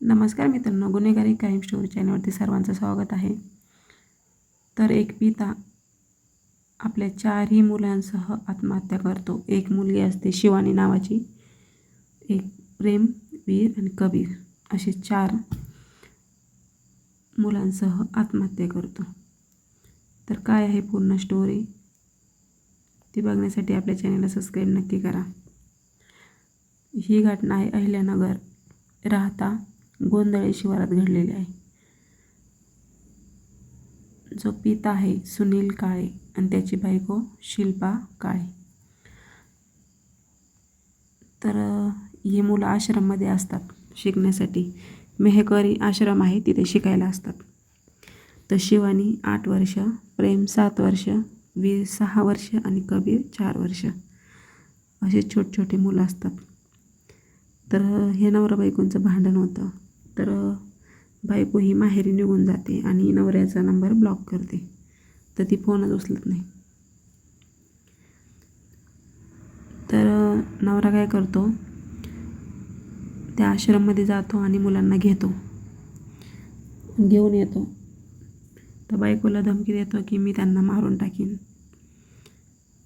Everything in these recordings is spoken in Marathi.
नमस्कार मित्रांनो, गुन्हेगारी क्राईम स्टोरी चॅनलवरती सर्वांचं स्वागत आहे. तर एक पिता आपल्या 4ही मुलांसह आत्महत्या करतो. एक मुलगी असते शिवानी नावाची, एक प्रेम, वीर आणि कबीर असे 4 मुलांसह आत्महत्या करतो. तर काय आहे पूर्ण स्टोरी ती बघण्यासाठी आपल्या चॅनलला सबस्क्राईब नक्की करा. ही घटना आहे अहिल्यानगर राहता गोंधळे शिवारात घडलेली आहे. जो पिता आहे सुनील काळे आणि त्याची बायको शिल्पा काळे. तर ही मुलं आश्रममध्ये असतात शिकण्यासाठी. मेहकरी आश्रम आहे, तिथे शिकायला असतात. तर शिवानी 8 वर्ष, प्रेम 7 वर्ष, वीर 6 वर्ष आणि कबीर 4 वर्ष असे छोटे मुलं असतात. तर हे नवरा बायकोंचं भांडण होतं. तर बायको ही माहेरी निघून जाते आणि नवऱ्याचा नंबर ब्लॉक करते. तर ती फोनच उचलत नाही. तर नवरा काय करतो, त्या आश्रममध्ये जातो आणि मुलांना घेऊन येतो. तर बायकोला धमकी देतो की मी त्यांना मारून टाकीन.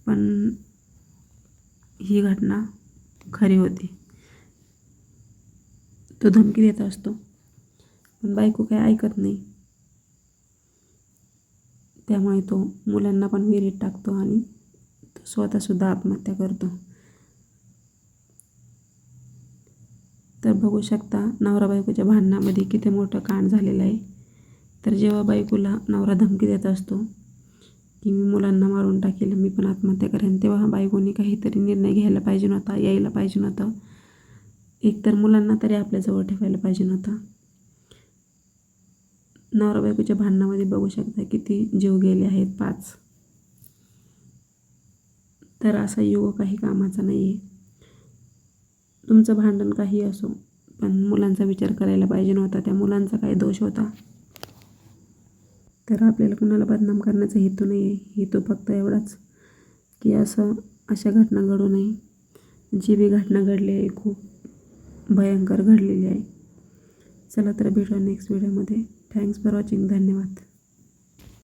पण ही घटना खरी होती. तो धमकी देत असतो पण बायको काय ऐकत नाही. त्यामुळे तो मुलांना पण विहिरीत टाकतो आणि तो स्वतःसुद्धा आत्महत्या करतो. तर बघू शकता नवरा बायकोच्या भांडणामध्ये किती मोठं कांड झालेलं आहे. तर जेव्हा बायकोला नवरा धमकी देत असतो की मी मुलांना मारून टाकेल, मी पण आत्महत्या करेन, तेव्हा बायकोने काहीतरी निर्णय घ्यायला पाहिजे नव्हता, यायला पाहिजे नव्हतं. एकतर मुलांना तरी आपल्याजवळ ठेवायला पाहिजे नव्हतं. नवरा बायकोच्या भांडणामध्ये बघू शकता किती जीव गेले आहेत, 5. तर असा युग काही कामाचा नाही आहे. तुमचं भांडण काही असो, पण मुलांचा विचार करायला पाहिजे नव्हता. त्या मुलांचा काय दोष होता? तर आपल्याला कुणाला बदनाम करण्याचा हेतू नाही आहे. हेतू फक्त एवढाच की अशा घटना घडू नये. जी बी घटना घडली आहे खूप भयंकर घडलेली आहे. चला तर भेटूया नेक्स्ट व्हिडिओमध्ये. Thanks for watching. धन्यवाद.